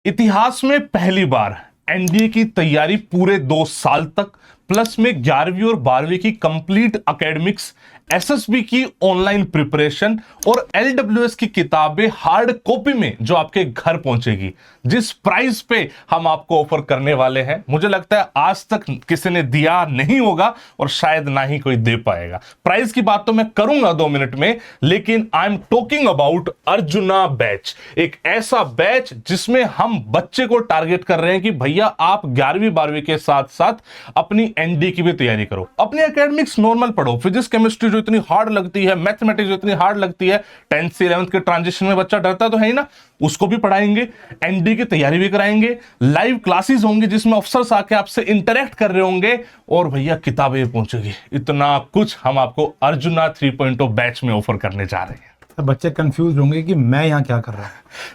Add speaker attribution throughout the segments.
Speaker 1: इतिहास में पहली बार एनडीए की तैयारी पूरे 2 साल तक, प्लस में 11वीं और 12वीं की कंप्लीट एकेडमिक्स, एसएसबी की ऑनलाइन प्रिपरेशन और एलडब्ल्यूएस की किताबें हार्ड कॉपी में जो आपके घर पहुंचेगी, जिस प्राइस पे हम आपको ऑफर करने वाले हैं, मुझे लगता है आज तक किसी ने दिया नहीं होगा और शायद ना ही कोई दे पाएगा। प्राइस की बात तो मैं करूंगा 2 मिनट में, लेकिन I am talking about arjuna batch. एक ऐसा बैच जिसमें हम बच्चे को टारगेट कर रहे हैं कि भैया आप 11वीं 12वीं के साथ साथ अपनी एनडी की भी तैयारी करो, अपनी एकेडमिक्स नॉर्मल पढ़ो, फिजिक्स केमिस्ट्री जो इतनी हार्ड लगती है, मैथमेटिक्स जो इतनी हार्ड लगती है, 10th से 11th के ट्रांजिशन में बच्चा डरता तो है ही ना, उसको भी पढ़ाएंगे, एनडी की तैयारी भी कराएंगे, लाइव क्लासेस होंगे जिसमें अफसर्स आके आपसे इंटरेक्ट कर रहे होंगे और भैया किताबें पहुंचेगी। इतना कुछ हम आपको अर्जुना 3.0 बैच में ऑफर करने जा रहे हैं।
Speaker 2: तो बच्चे कंफ्यूज होंगे कि मैं यहां क्या कर रहा हूं।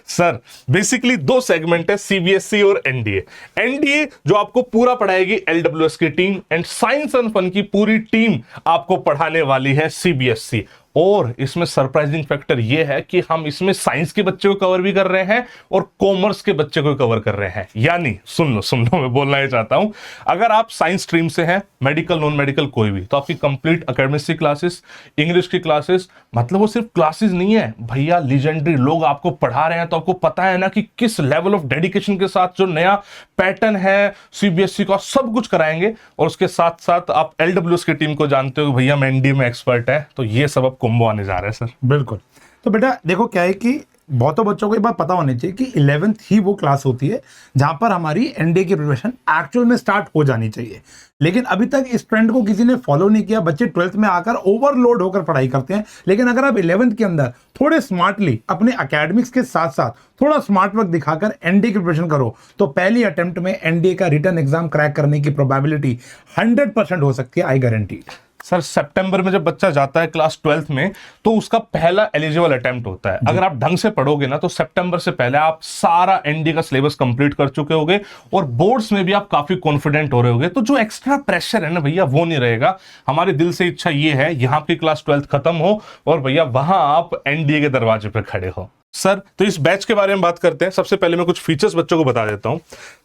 Speaker 1: सर बेसिकली 2 सेगमेंट है, सीबीएसई और एनडीए। एनडीए जो आपको पूरा पढ़ाएगी एलडब्ल्यूएस की team, and science and fun की पूरी टीम आपको पढ़ाने वाली है सीबीएसई। और इसमें सरप्राइजिंग फैक्टर यह है कि हम इसमें साइंस के बच्चे को कवर भी कर रहे हैं और कॉमर्स के बच्चे को कवर कर रहे हैं। यानी सुन लो मैं बोलना ही चाहता हूं, अगर आप साइंस स्ट्रीम से हैं, मेडिकल नॉन मेडिकल कोई भी, तो आपकी कंप्लीट एकेडमिक्स की क्लासेस, इंग्लिश की क्लासेस, मतलब वो सिर्फ क्लासेस नहीं है भैया, लीजेंडरी लोग आपको पढ़ा रहे हैं, तो आपको पता है ना कि किस लेवल ऑफ डेडिकेशन के साथ जो नया पैटर्न है सीबीएसई का, सब कुछ कराएंगे। और उसके साथ साथ आप एलडब्ल्यूएस की टीम को जानते हो भैया मैं एनडीए में एक्सपर्ट है, तो ये सब कॉम्बो आने जा रहा है सर।
Speaker 2: बिल्कुल। तो बेटा देखो क्या है कि बहुतों बच्चों को ये बात पता होनी चाहिए कि 11th ही वो क्लास होती है जहां पर हमारी एनडीए की प्रिपरेशन एक्चुअल में स्टार्ट हो जानी चाहिए। लेकिन अभी तक इस ट्रेंड को किसी ने फॉलो नहीं किया। बच्चे 12th में आकर ओवरलोड होकर पढ़ाई करते हैं। लेकिन अगर आप 11th के अंदर थोड़े स्मार्टली अपने एकेडमिक्स के साथ साथ थोड़ा स्मार्ट वर्क दिखाकर एनडीए की प्रिपरेशन करो तो पहली अटेम्प्ट में एनडीए का रिटन एग्जाम क्रैक करने की प्रोबेबिलिटी 100% हो सकती है, आई गारंटी।
Speaker 1: सर सितंबर में जब बच्चा जाता है क्लास 12th में, तो उसका पहला एलिजिबल अटेम्प्ट होता है। अगर आप ढंग से पढ़ोगे ना, तो सितंबर से पहले आप सारा एनडीए का सिलेबस कंप्लीट कर चुके होगे और बोर्ड्स में भी आप काफी कॉन्फिडेंट हो रहे होगे। तो जो एक्स्ट्रा प्रेशर है ना भैया, वो नहीं रहेगा। हमारे दिल से इच्छा ये है यहाँ की क्लास 12th खत्म हो और भैया वहां आप एनडीए के दरवाजे पर खड़े हो। सर तो इस बैच के बारे में बात करते हैं। सबसे पहले मैं कुछ फीचर्स बच्चों को बता देता हूं।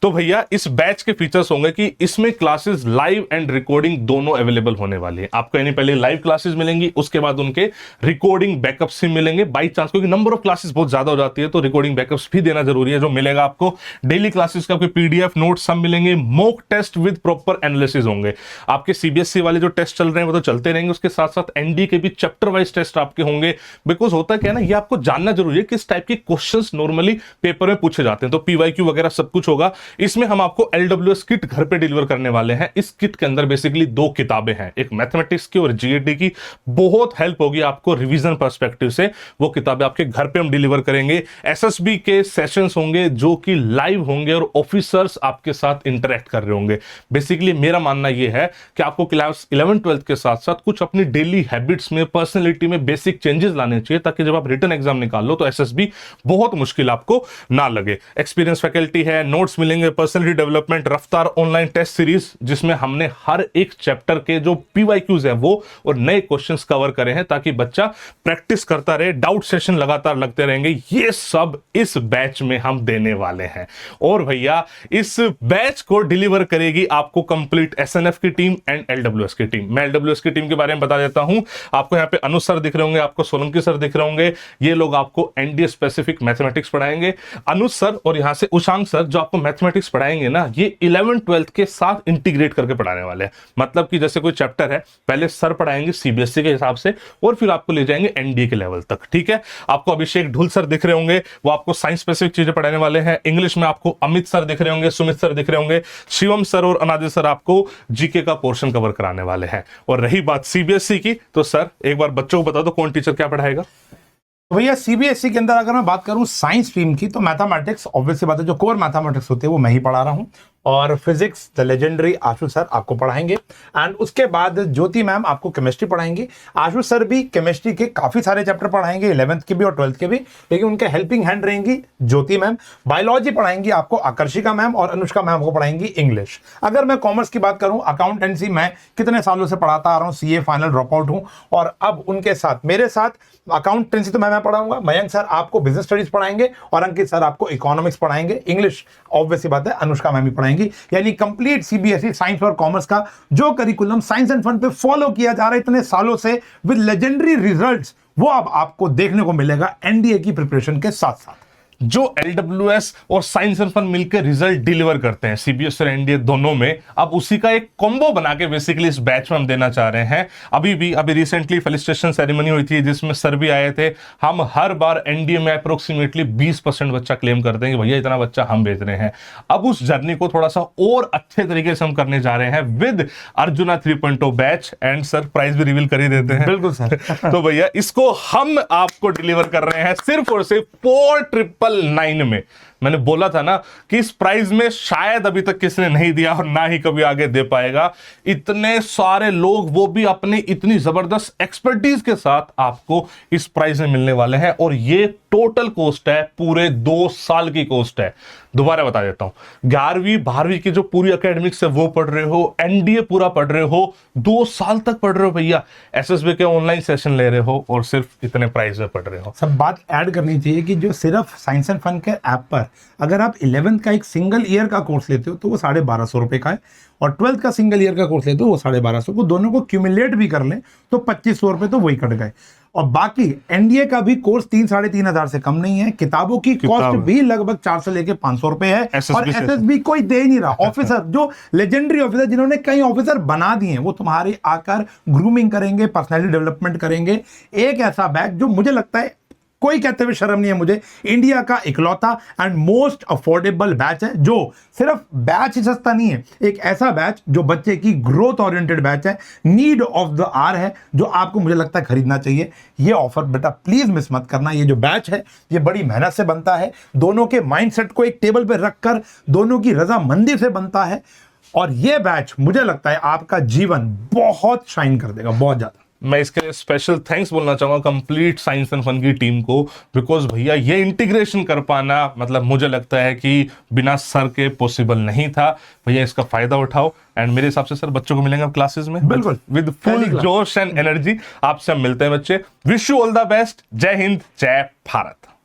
Speaker 1: तो भैया इस बैच के फीचर्स होंगे कि इसमें क्लासेस लाइव एंड रिकॉर्डिंग दोनों अवेलेबल होने वाली है आपको। यानी पहले लाइव क्लासेस मिलेंगी, उसके बाद उनके रिकॉर्डिंग बैकअप्स भी मिलेंगे। बाई चांस क्योंकि नंबर ऑफ क्लासेस बहुत ज्यादा हो जाती है, तो रिकॉर्डिंग बैकअप्स भी देना जरूरी है। जो मिलेगा आपको डेली क्लासेस का कोई पीडीएफ नोट सब मिलेंगे। Mock test with proper analysis होंगे। आपके सीबीएसई वाले जो टेस्ट चल रहे हैं वो तो चलते रहेंगे, उसके साथ साथ एनडी के भी चैप्टर वाइज टेस्ट आपके होंगे। बिकॉज होता क्या है ना, ये आपको जानना जरूरी है किस टाइप के क्वेश्चन नॉर्मली पेपर में पूछे जाते हैं। तो पीवाईक्यू वगैरह सब कुछ होगा। इसमें हम आपको एलडब्ल्यूएस किट घर पे डिलीवर करने वाले हैं। इस किट के अंदर बेसिकली 2 किताबें हैं, एक मैथमेटिक्स की और जीएडी की। बहुत हेल्प होगी आपको रिवीजन पर्सपेक्टिव से। वो किताबें आपके घर पे हम डिलीवर करेंगे। एसएसबी के सेशंस होंगे जो कि लाइव होंगे और ऑफिसर्स आपके साथ इंटरेक्ट कर रहे होंगे। बेसिकली मेरा मानना यह है कि आपको क्लास 11 12 के साथ साथ कुछ अपनी डेली हैबिट्स में, पर्सनैलिटी में बेसिक चेंजेस लाने चाहिए, ताकि जब आप रिटन एग्जाम निकाल लो तो एसएसबी बहुत मुश्किल आपको ना लगे। एक्सपीरियंस फैकल्टी है, नोट्स मिलेंगे, पर्सनैलिटी डेवलपमेंट, रफ्तार ऑनलाइन टेस्ट सीरीज जिसमें हमने हर एक चैप्टर के जो पीवाईक्यूज हैं वो और नए क्वेश्चंस कवर करे हैं, ताकि बच्चा प्रैक्टिस करता रहे। डाउट सेशन लगातार लगते रहेंगे। ये सब इस बैच में हम देने वाले हैं। और भैया इस बैच को डिलीवर करेगी आपको कंप्लीट एसएनएफ की टीम एंड एलडब्ल्यूएस की टीम। मैं एलडब्ल्यूएस की टीम के बारे में बता देता हूं। आपको यहाँ पे अनुज सर दिख रहे होंगे, आपको सोलंकी सर दिख रहे होंगे। ये लोग आपको एनडीए स्पेसिफिक मैथमेटिक्स पढ़ाएंगे। अनुज सर और यहां से उशांक सर जो आपको मैथमेटिक्स पढ़ाएंगे ना, ये 11 12 के साथ इंटीग्रेट करके पढ़ाने वाले हैं। मतलब कि जैसे कोई चैप्टर है, पहले सर पढ़ाएंगे सीबीएसई के हिसाब से और फिर आपको ले जाएंगे एनडीए के लेवल तक। ठीक है। आपको अभिषेक ढुल सर दिख रहे होंगे, वो आपको साइंस स्पेसिफिक चीजें पढ़ाने वाले हैं। इंग्लिश में आपको अमित सर दिख रहे होंगे, सुमित सर दिख रहे होंगे। शिवम सर और अनादि सर आपको जीके का पोर्शन कवर कराने वाले हैं। और रही बात सीबीएसई की, तो सर एक बार बच्चों को बता दो कौन टीचर क्या पढ़ाएगा।
Speaker 2: भैया सीबीएसई के अंदर अगर मैं बात करूं साइंस स्ट्रीम की, तो मैथमेटिक्स ऑब्वियसली बात है, जो कोर मैथमेटिक्स होते हैं वो मैं ही पढ़ा रहा हूं। और physics the legendary Ashu sir आपको पढ़ाएंगे। एंड उसके बाद ज्योति मैम आपको केमिस्ट्री पढ़ाएंगी। आशु सर भी केमिस्ट्री के काफी सारे चैप्टर पढ़ाएंगे, 11th के भी और 12th के भी, लेकिन उनके हेल्पिंग हैंड रहेंगी ज्योति मैम। बायोलॉजी पढ़ाएंगी आपको आकर्षिका मैम, और अनुष्का मैम को पढ़ाएंगी इंग्लिश। अगर मैं कॉमर्स की बात करूं, अकाउंटेंसी मैं कितने सालों से पढ़ाता आ रहा हूं, सीए फाइनल ड्रॉप आउट हूं, और अब उनके साथ मेरे साथ अकाउंटेंसी तो मैं पढ़ाऊंगा, मयंक सर आपको बिजनेस स्टडीज पढ़ाएंगे, और अंकित सर आपको इकोनॉमिक्स पढ़ाएंगे। इंग्लिश ऑब्वियस सी बात है अनुष्का मैम भी पढ़ाएंगी। यानी कंप्लीट सीबीएसई साइंस और कॉमर्स का जो करिकुलम साइंस एंड फन पे फॉलो किया जा रहा है इतने सालों से विद लेजेंडरी रिजल्ट्स, वो अब आपको देखने को मिलेगा एनडीए की प्रिपरेशन के साथ साथ।
Speaker 1: जो एलडब्ल्यूएस और साइंस एंड फन मिलकर रिजल्ट डिलीवर करते हैं सीबीएसई और एनडीए दोनों में, अब उसी का एक कॉम्बो बना के बेसिकली इस बैच में हम देना चाह रहे हैं। अभी रिसेंटली फेलिसिटेशन सेरेमनी हुई थी जिसमें सर भी आए थे। हम हर बार एनडीए में अप्रोक्सीमेटली 20% बच्चा क्लेम करते हैं कि भैया इतना बच्चा हम भेज रहे हैं। अब उस जर्नी को थोड़ा सा और अच्छे तरीके से हम करने जा रहे हैं with arjuna 3.0 batch. And sir price भी रिवील कर ही देते हैं।
Speaker 2: बिल्कुल सर।
Speaker 1: तो भैया इसको हम आपको डिलीवर कर रहे हैं सिर्फ और सिर्फ 4999 में। मैंने बोला था ना कि इस प्राइस में शायद अभी तक किसी ने नहीं दिया और ना ही कभी आगे दे पाएगा। इतने सारे लोग, वो भी अपनी इतनी जबरदस्त एक्सपर्टीज के साथ आपको इस प्राइस में मिलने वाले हैं। और ये टोटल कॉस्ट है, पूरे 2 साल की कॉस्ट है। दोबारा बता देता हूं, 11वीं 12वीं की जो पूरी एकेडमिक्स है वो पढ़ रहे हो, एनडीए पूरा पढ़ रहे हो, 2 साल तक पढ़ रहे हो भैया, एसएसबी के ऑनलाइन सेशन ले रहे हो और सिर्फ इतने प्राइस में पढ़ रहे हो।
Speaker 2: सब बात ऐड करनी चाहिए कि जो सिर्फ साइंस एंड फन के ऐप पर अगर आप 11th का एक सिंगल ईयर का कोर्स लेते हो तो वो 1250 रुपए का है, और 12th का सिंगल ईयर का कोर्स लेते हो वो 1250 को, दोनों को क्यूमुलेट भी कर लें तो 2500 रुपए तो वही कट गए। और बाकी एनडीए का भी कोर्स 3-3.5 हजार से कम नहीं है। किताबों की कॉस्ट भी लगभग 400 लेके 500 रुपए है। और एसएसबी कोई दे ही नहीं रहा। ऑफिसर जो लेजेंडरी ऑफिसर जिन्होंने कई ऑफिसर बना दिए हैं, वो तुम्हारे आकर ग्रूमिंग करेंगे, पर्सनैलिटी डेवलपमेंट करेंगे। एक ऐसा बैच जो मुझे लगता है कोई कहते हुए शर्म नहीं है मुझे, इंडिया का इकलौता एंड मोस्ट अफोर्डेबल बैच है। जो सिर्फ बैच ही सस्ता नहीं है, एक ऐसा बैच जो बच्चे की ग्रोथ ओरिएंटेड बैच है, नीड ऑफ द आवर है, जो आपको मुझे लगता है खरीदना चाहिए। ये ऑफर बेटा प्लीज मिस मत करना। ये जो बैच है ये बड़ी मेहनत से बनता है, दोनों के माइंडसेट को एक टेबल पर रखकर दोनों की रजामंदी से बनता है। और ये बैच मुझे लगता है आपका जीवन बहुत शाइन कर देगा, बहुत ज्यादा।
Speaker 1: मैं इसके लिए स्पेशल थैंक्स बोलना चाहूंगा कंप्लीट साइंस एंड फन की टीम को, बिकॉज भैया ये इंटीग्रेशन कर पाना मतलब मुझे लगता है कि बिना सर के पॉसिबल नहीं था। भैया इसका फायदा उठाओ। एंड मेरे हिसाब से सर बच्चों को मिलेंगे क्लासेस में
Speaker 2: बिल्कुल
Speaker 1: विद फुल जोश एंड एनर्जी। आपसे हम मिलते हैं बच्चे। Wish you all the best. जय हिंद, जय भारत।